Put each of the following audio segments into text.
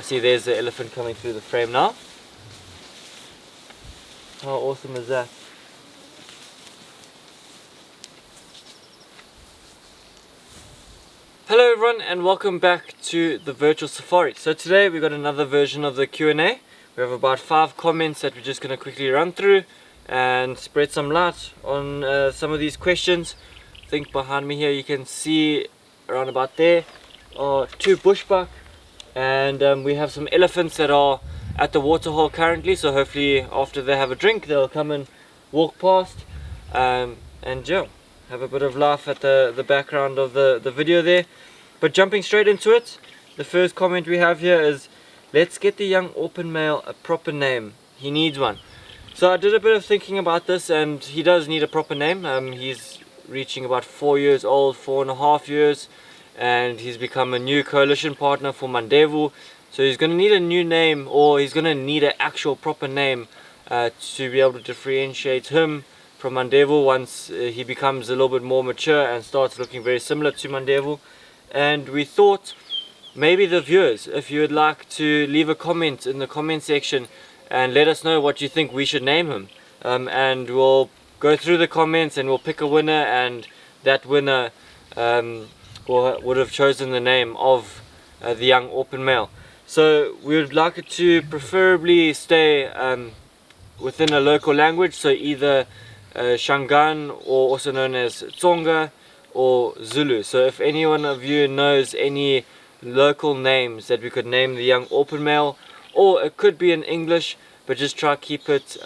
See, there's the elephant coming through the frame now. How awesome is that? Hello everyone and welcome back to the virtual safari. So today we got another version of the Q&A. We have about 5 comments that we're just going to quickly run through and spread some light on some of these questions. I think behind me here you can see around about there are 2 bushbuck, and we have some elephants that are at the waterhole currently, so hopefully after they have a drink they'll come and walk past, and yeah, have a bit of laugh at the background of the video there. But jumping straight into it, the first comment we have here is, let's get the young orphan male a proper name, he needs one. So I did a bit of thinking about this, and he does need a proper name. He's reaching about 4 years old, 4.5 years, and he's become a new coalition partner for Mandevu. So he's going to need a new name, or he's going to need an actual proper name to be able to differentiate him from Mandevu once he becomes a little bit more mature and starts looking very similar to Mandevu. And we thought maybe the viewers, if you would like to leave a comment in the comment section and let us know what you think we should name him, and we'll go through the comments and we'll pick a winner, and that winner would have chosen the name of the young orphan male. So we would like it to preferably stay within a local language, so either Shangaan, or also known as Tsonga, or Zulu. So if any one of you knows any local names that we could name the young orphan male, or it could be in English, but just try to keep it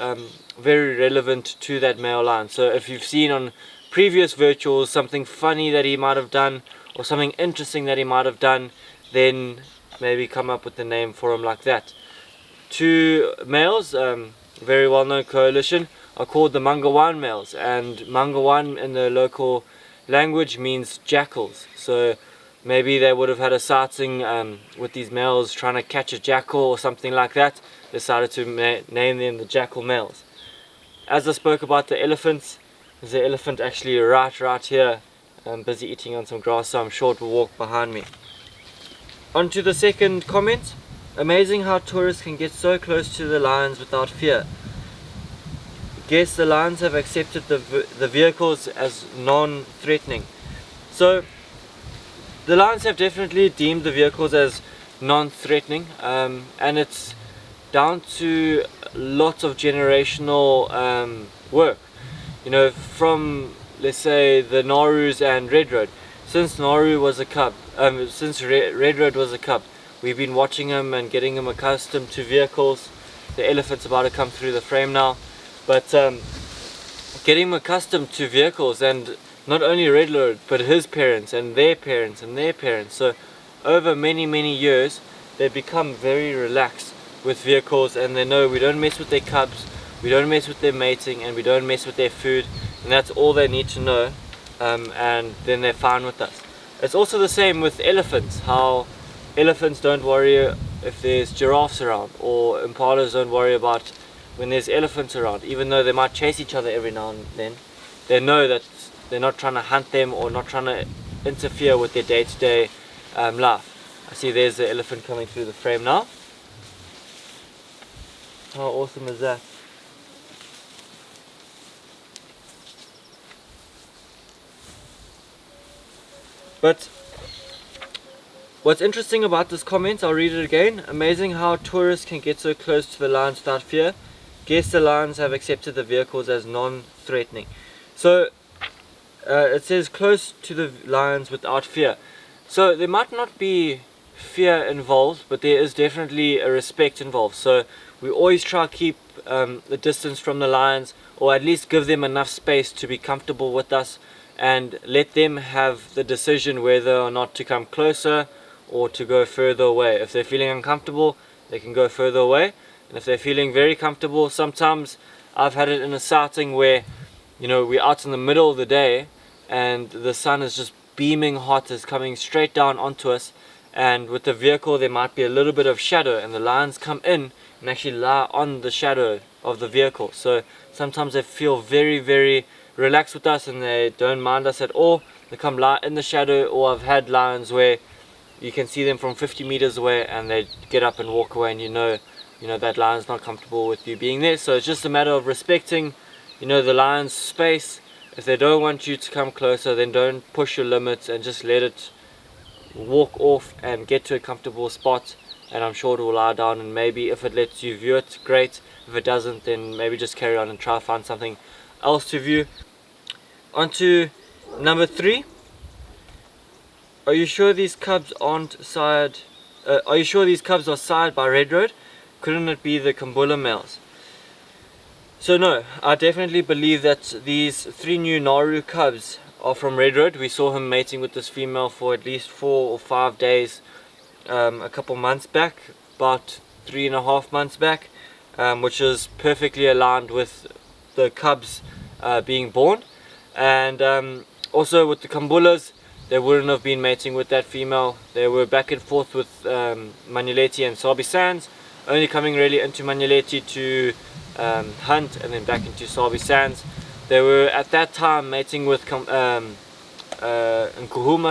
very relevant to that male line. So if you've seen on previous virtuals something funny that he might have done, or something interesting that he might have done, then maybe come up with the name for him like that. 2 males, very well known coalition, are called the Mangawan males, and Mangawan in the local language means jackals. So maybe they would have had a sighting with these males trying to catch a jackal or something like that, decided to name them the jackal males. As I spoke about the elephants, there's an elephant actually right here, busy eating on some grass, so I'm sure it will walk behind me. On to the second comment. Amazing how tourists can get so close to the lions without fear. Guess the lions have accepted the vehicles as non-threatening. So the lions have definitely deemed the vehicles as non-threatening, and it's down to lots of generational work. You know, from, let's say, the Narus and Red Road. Since Naru was a cub, since Red Road was a cub, we've been watching him and getting him accustomed to vehicles. The elephant's about to come through the frame now, but getting him accustomed to vehicles, and not only Red Road, but his parents and their parents and their parents. So over many years, they've become very relaxed with vehicles, and they know we don't mess with their cubs, we don't mess with their mating, and we don't mess with their food, and that's all they need to know. And then they're fine with us. It's also the same with elephants, how elephants don't worry if there's giraffes around, or impalas don't worry about when there's elephants around, even though they might chase each other every now and then. They know that they're not trying to hunt them or not trying to interfere with their day-to-day life. I see there's the elephant coming through the frame now. How awesome is that? But what's interesting about this comment, I'll read it again. Amazing how tourists can get so close to the lions without fear. Guess the lions have accepted the vehicles as non-threatening. So it says close to the lions without fear. So there might not be fear involved, but there is definitely a respect involved. So we always try to keep the distance from the lions, or at least give them enough space to be comfortable with us, and let them have the decision whether or not to come closer or to go further away. If they're feeling uncomfortable, they can go further away, and if they're feeling very comfortable, sometimes I've had it in a sighting where, you know, we're out in the middle of the day and the sun is just beaming hot, is coming straight down onto us, and with the vehicle there might be a little bit of shadow, and the lions come in and actually lie on the shadow of the vehicle. So sometimes they feel very relaxed with us and they don't mind us at all. They come lie in the shadow. Or I've had lions where you can see them from 50 meters away and they get up and walk away, and you know that lion's not comfortable with you being there. So it's just a matter of respecting the lion's space. If they don't want you to come closer, then don't push your limits and just let it walk off and get to a comfortable spot, and I'm sure it will lie down. And maybe if it lets you view it, great. If it doesn't, then maybe just carry on and try to find something else to view. On to number 3. Are you sure these cubs aren't sired? Are you sure these cubs are sired by Red Road? Couldn't it be the Kambula males? So no, I definitely believe that these 3 new Naru cubs are from Red Road. We saw him mating with this female for at least 4 or 5 days a couple months back, about 3.5 months back, which is perfectly aligned with the cubs being born. And also with the Kambulas, they wouldn't have been mating with that female. They were back and forth with Manyeleti and Sabi Sands, only coming really into Manyeleti to hunt, and then back into Sabi Sands. They were at that time mating with Nkuhuma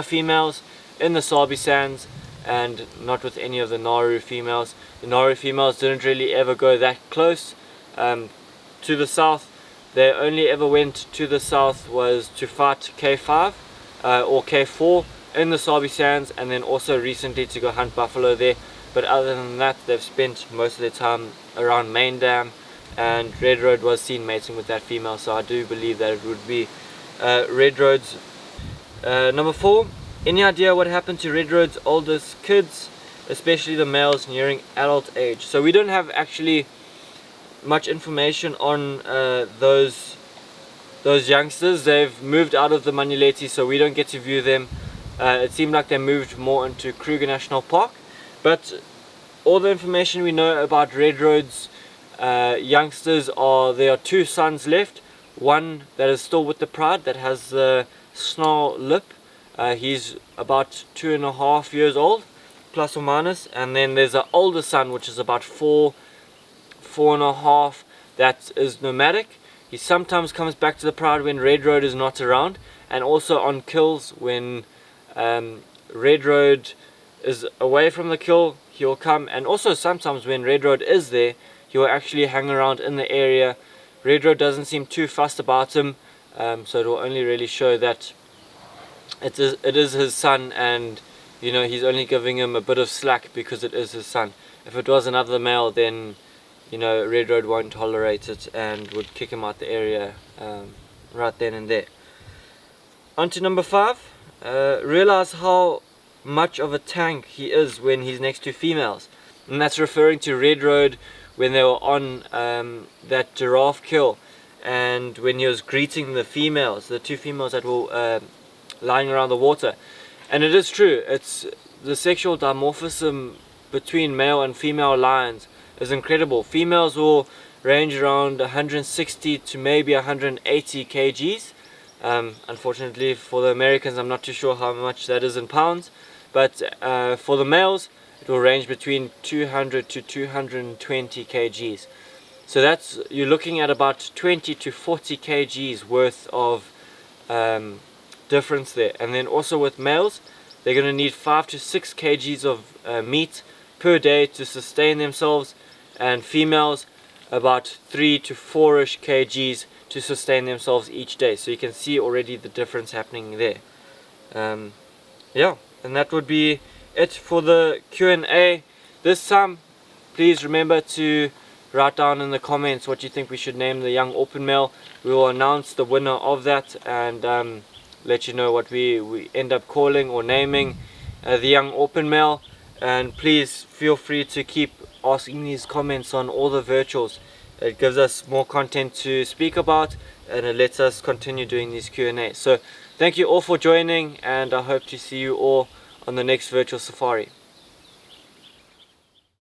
females in the Sabi Sands, and not with any of the Naru females. The Naru females didn't really ever go that close to the south. They only ever went to the south was to fight K5 or K4 in the Sabi Sands, and then also recently to go hunt buffalo there. But other than that, they've spent most of their time around Main Dam, and Red Road was seen mating with that female, so I do believe that it would be Red Road's. Number 4, any idea what happened to Red Road's oldest kids, especially the males nearing adult age? So we don't have actually much information on those youngsters. They've moved out of the Manyeleti, so we don't get to view them. It seemed like they moved more into Kruger National Park, but all the information we know about Red Road's youngsters are there are 2 sons left. One that is still with the Pride, that has the snarl lip. He's about 2.5 years old, plus or minus. And then there's an older son, which is about 4.5, that is nomadic. He sometimes comes back to the Pride when Red Road is not around, and also on kills when Red Road is away from the kill, he'll come. And also sometimes when Red Road is there, he will actually hang around in the area. Red Road doesn't seem too fussed about him, so it will only really show that it is his son, and he's only giving him a bit of slack because it is his son. If it was another male, then Red Road won't tolerate it and would kick him out the area right then and there. On to number 5. Realize how much of a tank he is when he's next to females, and that's referring to Red Road when they were on that giraffe kill, and when he was greeting the females, the 2 females that were lying around the water. And it is true, it's the sexual dimorphism between male and female lions is incredible. Females will range around 160 to maybe 180 kgs. Unfortunately for the Americans, I'm not too sure how much that is in pounds, but for the males it will range between 200 to 220 kgs. So that's, you're looking at about 20 to 40 kgs worth of difference there. And then also with males, they're going to need 5 to 6 kgs of meat per day to sustain themselves, and females about 3 to 4ish kgs to sustain themselves each day. So you can see already the difference happening there. Yeah, and that would be it for the Q&A this time. Please remember to write down in the comments what you think we should name the young open male. We will announce the winner of that and let you know what we end up calling or naming the young open male. And please feel free to keep asking these comments on all the virtuals. It gives us more content to speak about, and it lets us continue doing these Q&A. So thank you all for joining, and I hope to see you all on the next virtual safari.